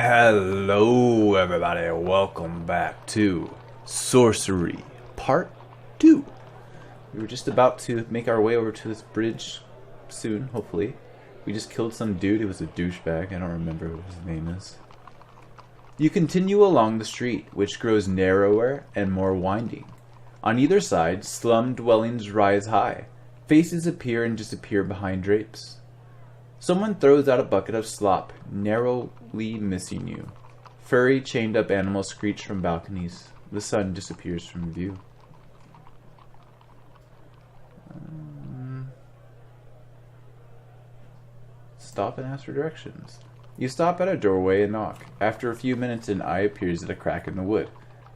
Hello, everybody. Welcome back to Sorcery Part 2. We were just about to make our way over to this bridge soon, hopefully. We just killed some dude. He was a douchebag. I don't remember what his name is. You continue along the street, which grows narrower and more winding. On either side, slum dwellings rise high. Faces appear and disappear behind drapes. Someone throws out a bucket of slop, narrowly missing you. Furry, chained-up animals screech from balconies. The sun disappears from view. Stop and ask for directions. You stop at a doorway and knock. After a few minutes, an eye appears at a crack in the wood.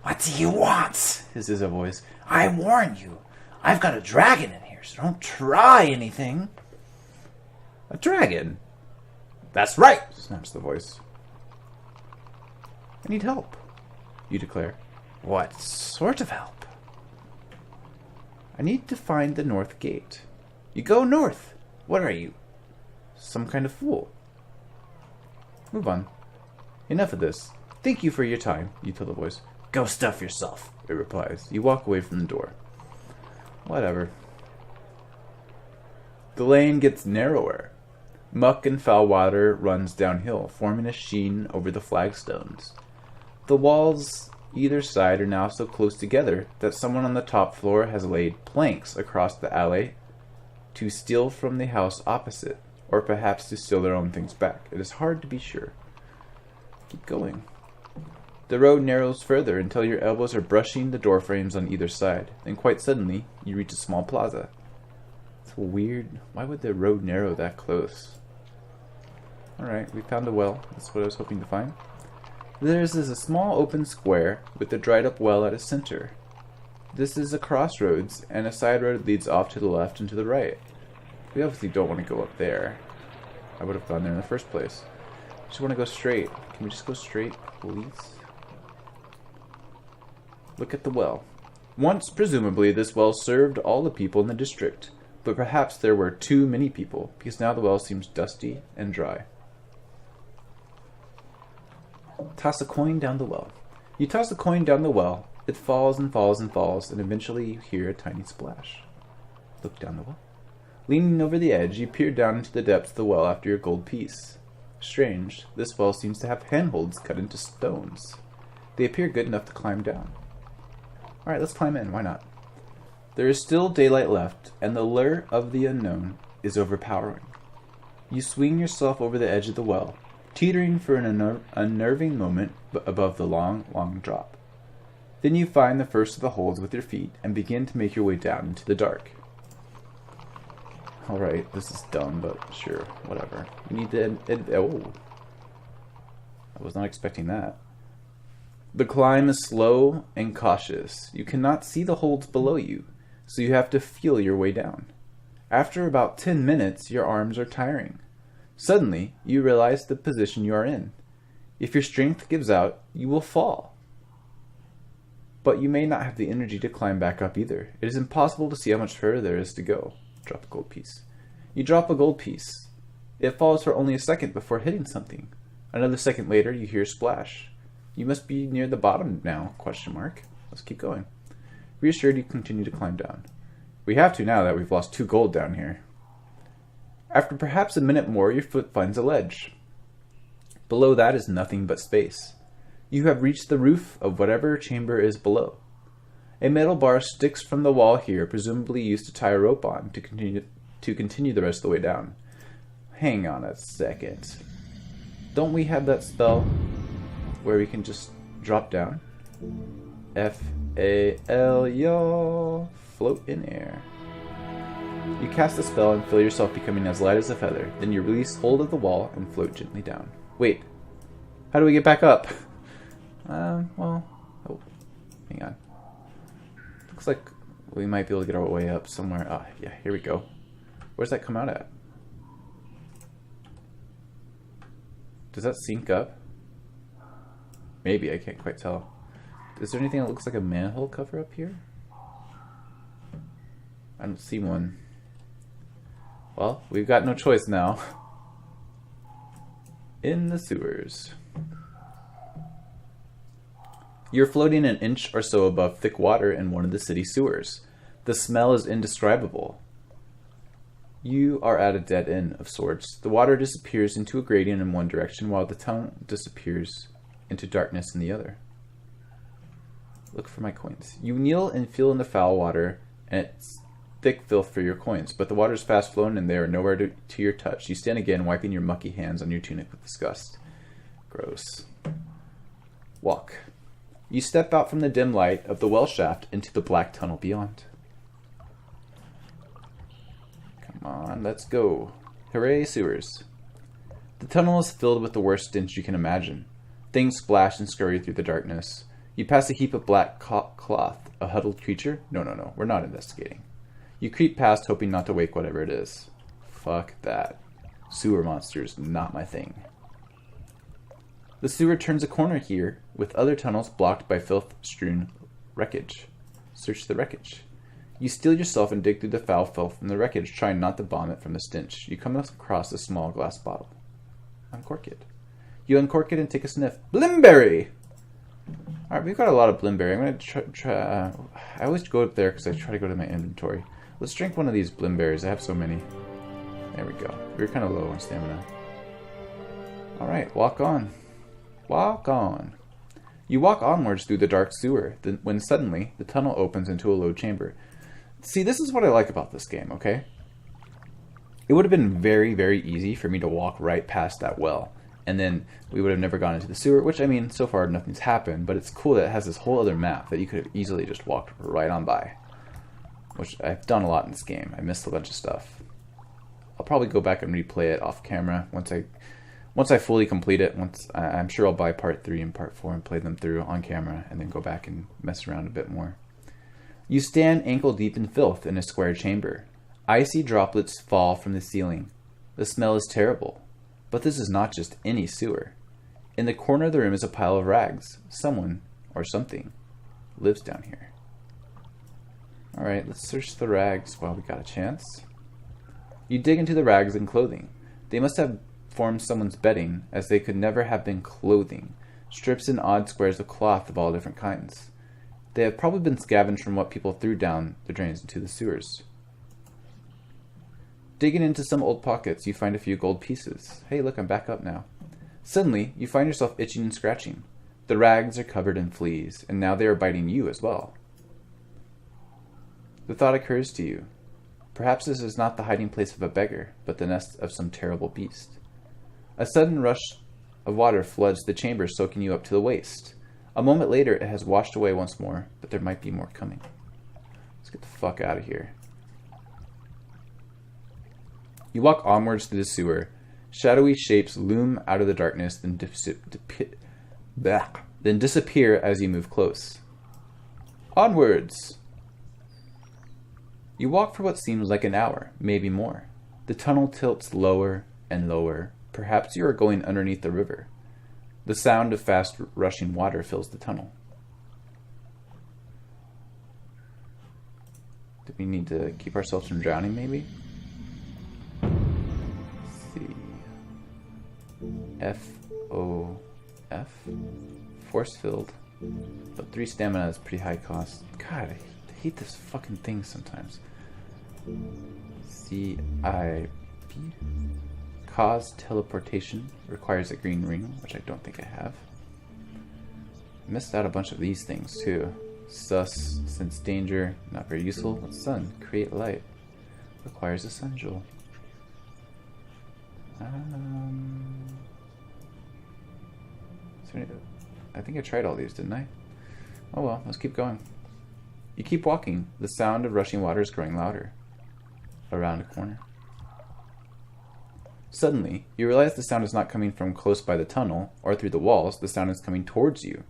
"What do you want?" Hisses a voice. "I warn you, I've got a dragon in here, so don't try anything." A dragon? "That's right," Snaps the voice. I need help, you declare. "What sort of help?" I need to find the north gate. "You go north. What are you? Some kind of fool. Move on. Enough of this. Thank you for your time, you tell the voice. Go stuff yourself," It replies. You walk away from the door. Whatever. The lane gets narrower. Muck and foul water runs downhill, forming a sheen over the flagstones. The walls either side are now so close together that someone on the top floor has laid planks across the alley to steal from the house opposite, or perhaps to steal their own things back. It is hard to be sure. Keep going. The road narrows further until your elbows are brushing the door frames on either side. Then quite suddenly, you reach a small plaza. It's weird. Why would the road narrow that close? Alright, we found a well. That's what I was hoping to find. This is a small open square with a dried up well at its center. This is a crossroads, and a side road leads off to the left and to the right. We obviously don't want to go up there. I would have gone there in the first place. I just want to go straight. Can we just go straight, please? Look at the well. Once, presumably, this well served all the people in the district, but perhaps there were too many people, because now the well seems dusty and dry. Toss a coin down the well. You toss the coin down the well. It falls and falls and falls, and eventually you hear a tiny splash. Look down the well. Leaning over the edge, you peer down into the depths of the well after your gold piece. Strange, this well seems to have handholds cut into stones. They appear good enough to climb down. Alright, let's climb in, why not? There is still daylight left, and the lure of the unknown is overpowering. You swing yourself over the edge of the well, teetering for an unnerving moment above the long, long drop. Then you find the first of the holes with your feet and begin to make your way down into the dark. Alright, this is dumb, but sure, whatever. You need to... oh. I was not expecting that. The climb is slow and cautious. You cannot see the holds below you, so you have to feel your way down. After about 10 minutes, your arms are tiring. Suddenly, you realize the position you are in. If your strength gives out, you will fall. But you may not have the energy to climb back up either. It is impossible to see how much further there is to go. Drop a gold piece. You drop a gold piece. It falls for only a second before hitting something. Another second later, you hear a splash. You must be near the bottom now, question mark. Let's keep going. Reassured, you continue to climb down. We have to now that we've lost 2 gold down here. After perhaps a minute more, your foot finds a ledge. Below that is nothing but space. You have reached the roof of whatever chamber is below. A metal bar sticks from the wall here, presumably used to tie a rope on to continue the rest of the way down. Hang on a second. Don't we have that spell where we can just drop down? F-A-L, y'all. Float in air. You cast a spell and feel yourself becoming as light as a feather. Then you release hold of the wall and float gently down. Wait. How do we get back up? Well... oh. Hang on. Looks like we might be able to get our way up somewhere. Ah, yeah, here we go. Where's that come out at? Does that sync up? Maybe, I can't quite tell. Is there anything that looks like a manhole cover up here? I don't see one. Well, we've got no choice now. In the sewers. You're floating an inch or so above thick water in one of the city sewers. The smell is indescribable. You are at a dead end of sorts. The water disappears into a gradient in one direction, while the tunnel disappears into darkness in the other. Look for my coins. You kneel and feel in the foul water, and it's thick filth for your coins, but the water is fast flowing and they are nowhere to your touch. You stand again, wiping your mucky hands on your tunic with disgust. Gross. Walk. You step out from the dim light of the well shaft into the black tunnel beyond. Come on, let's go. Hooray, sewers. The tunnel is filled with the worst stench you can imagine. Things splash and scurry through the darkness. You pass a heap of black cloth. A huddled creature? No, we're not investigating. You creep past, hoping not to wake whatever it is. Fuck that. Sewer monsters, not my thing. The sewer turns a corner here, with other tunnels blocked by filth-strewn wreckage. Search the wreckage. You steel yourself and dig through the foul filth from the wreckage, trying not to vomit from the stench. You come across a small glass bottle. Uncork it. You uncork it and take a sniff. Blimberry! Alright, we've got a lot of blimberry. I'm going to try I always go up there because I try to go to my inventory. Let's drink one of these blimberries. I have so many. There we go. We're kind of low on stamina. Alright, walk on. Walk on. You walk onwards through the dark sewer, when suddenly the tunnel opens into a low chamber. See, this is what I like about this game, okay? It would have been very, very easy for me to walk right past that well, and then we would have never gone into the sewer, which, I mean, so far nothing's happened, but it's cool that it has this whole other map that you could have easily just walked right on by, which I've done a lot in this game. I missed a bunch of stuff. I'll probably go back and replay it off camera once I fully complete it. I'm sure I'll buy part 3 and part 4 and play them through on camera, and then go back and mess around a bit more. You stand ankle deep in filth in a square chamber. Icy droplets fall from the ceiling. The smell is terrible. But this is not just any sewer. In the corner of the room is a pile of rags. Someone, or something, lives down here. Alright, let's search the rags while we got a chance. You dig into the rags and clothing. They must have formed someone's bedding, as they could never have been clothing. Strips and odd squares of cloth of all different kinds. They have probably been scavenged from what people threw down the drains into the sewers. Digging into some old pockets, you find a few gold pieces. Hey, look, I'm back up now. Suddenly, you find yourself itching and scratching. The rags are covered in fleas, and now they are biting you as well. The thought occurs to you. Perhaps this is not the hiding place of a beggar, but the nest of some terrible beast. A sudden rush of water floods the chamber, soaking you up to the waist. A moment later, it has washed away once more, but there might be more coming. Let's get the fuck out of here. You walk onwards through the sewer. Shadowy shapes loom out of the darkness, then disappear as you move close. Onwards! You walk for what seems like an hour, maybe more. The tunnel tilts lower and lower. Perhaps you are going underneath the river. The sound of fast rushing water fills the tunnel. Do we need to keep ourselves from drowning, maybe? Let's see. F-O-F? Force filled. But 3 stamina is pretty high cost. God, I hate this fucking thing sometimes. C-I-P? Cause teleportation. Requires a green ring, which I don't think I have. Missed out a bunch of these things too. Sus, sense danger, not very useful. Sun, create light. Requires a sun jewel. I think I tried all these, didn't I? Oh well, let's keep going. You keep walking. The sound of rushing water is growing louder. Around a corner. Suddenly, you realize the sound is not coming from close by the tunnel or through the walls. The sound is coming towards you.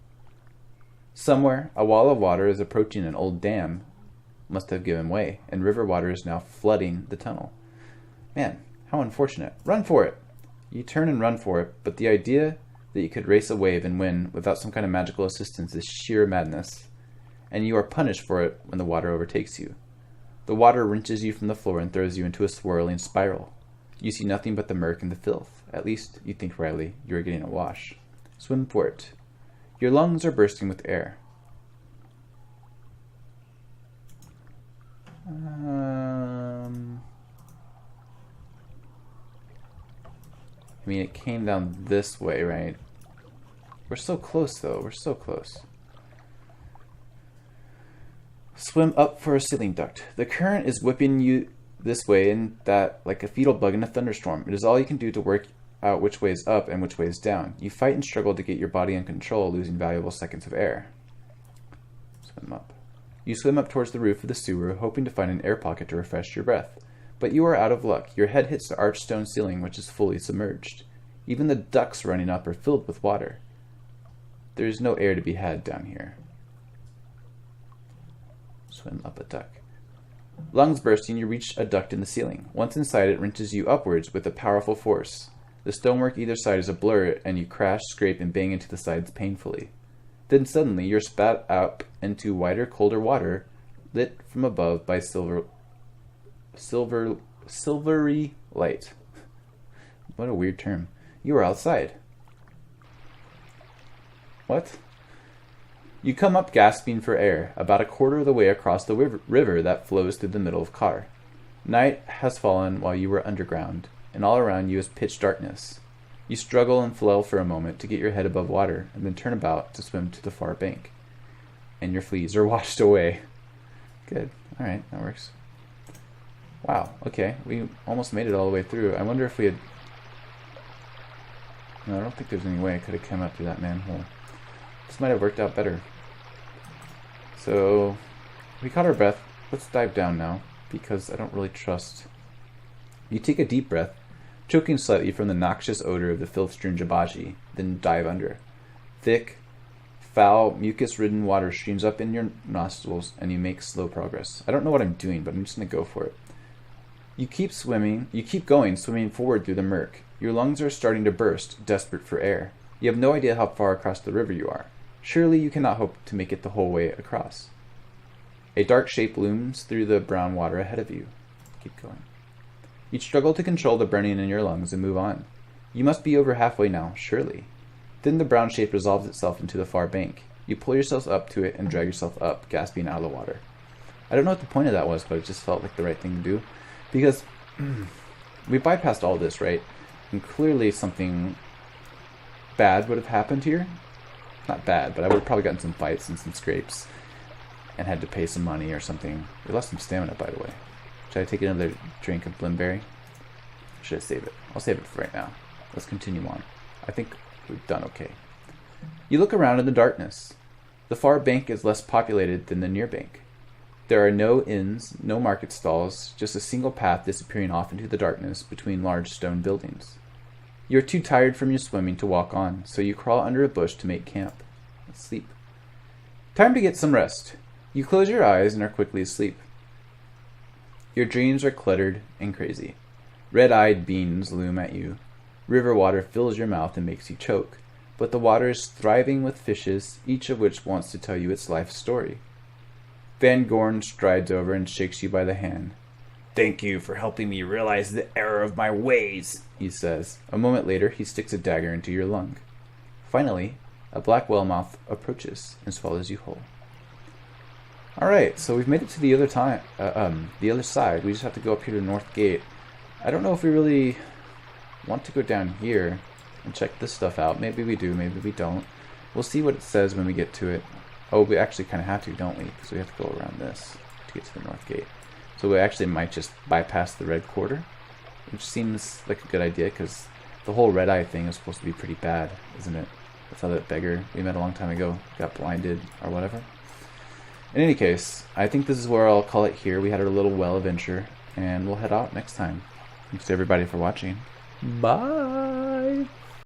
Somewhere, a wall of water is approaching. An old dam must have given way, and river water is now flooding the tunnel. Man, how unfortunate. Run for it! You turn and run for it, but the idea that you could race a wave and win without some kind of magical assistance is sheer madness, and you are punished for it when the water overtakes you. The water wrenches you from the floor and throws you into a swirling spiral. You see nothing but the murk and the filth. At least, you think rightly, you are getting a wash. Swim for it. Your lungs are bursting with air. I mean, it came down this way, right? We're so close, though. We're so close. Swim up for a ceiling duct. The current is whipping you this way and that like a fetal bug in a thunderstorm. It is all you can do to work out which way is up and which way is down. You fight and struggle to get your body in control, losing valuable seconds of air. Swim up. You swim up towards the roof of the sewer, hoping to find an air pocket to refresh your breath. But you are out of luck. Your head hits the arched stone ceiling, which is fully submerged. Even the ducts running up are filled with water. There is no air to be had down here. Swim up a duct. Lungs bursting, you reach a duct in the ceiling. Once inside, it wrenches you upwards with a powerful force. The stonework either side is a blur, and you crash, scrape, and bang into the sides painfully. Then suddenly, you're spat up into wider, colder water, lit from above by silvery light. What a weird term. You are outside. What? You come up gasping for air, about a quarter of the way across the river that flows through the middle of Kar. Night has fallen while you were underground, and all around you is pitch darkness. You struggle and flail for a moment to get your head above water, and then turn about to swim to the far bank. And your fleas are washed away. Good. Alright, that works. Wow, okay. We almost made it all the way through. I wonder if we had... No, I don't think there's any way I could have come up through that manhole. This might have worked out better. So, we caught our breath. Let's dive down now, because I don't really trust... You take a deep breath, choking slightly from the noxious odor of the filth-strewn jabaji, then dive under. Thick, foul, mucus-ridden water streams up in your nostrils, and you make slow progress. I don't know what I'm doing, but I'm just going to go for it. You keep going, swimming forward through the murk. Your lungs are starting to burst, desperate for air. You have no idea how far across the river you are. Surely you cannot hope to make it the whole way across. A dark shape looms through the brown water ahead of you. Keep going. You struggle to control the burning in your lungs and move on. You must be over halfway now, surely. Then the brown shape resolves itself into the far bank. You pull yourself up to it and drag yourself up, gasping out of the water. I don't know what the point of that was, but it just felt like the right thing to do. Because we bypassed all this, right? And clearly something bad would have happened here. Not bad, but I would have probably gotten some fights and some scrapes and had to pay some money or something. We lost some stamina, by the way. Should I take another drink of Blimberry? Or should I save it? I'll save it for right now. Let's continue on. I think we've done okay. You look around in the darkness. The far bank is less populated than the near bank. There are no inns, no market stalls, just a single path disappearing off into the darkness between large stone buildings. You are too tired from your swimming to walk on, so you crawl under a bush to make camp. Sleep. Time to get some rest. You close your eyes and are quickly asleep. Your dreams are cluttered and crazy. Red-eyed beings loom at you. River water fills your mouth and makes you choke. But the water is thriving with fishes, each of which wants to tell you its life story. Van Gorn strides over and shakes you by the hand. Thank you for helping me realize the error of my ways, he says. A moment later, he sticks a dagger into your lung. Finally, a black whale-mouth approaches and swallows you whole. Alright, so we've made it to the other side. We just have to go up here to North Gate. I don't know if we really want to go down here and check this stuff out. Maybe we do, maybe we don't. We'll see what it says when we get to it. Oh, we actually kind of have to, don't we? Because we have to go around this to get to the North Gate. So we actually might just bypass the red quarter, which seems like a good idea because the whole red eye thing is supposed to be pretty bad, isn't it? That's how that beggar we met a long time ago got blinded or whatever. In any case, I think this is where I'll call it here. We had our little well adventure, and we'll head out next time. Thanks to everybody for watching. Bye!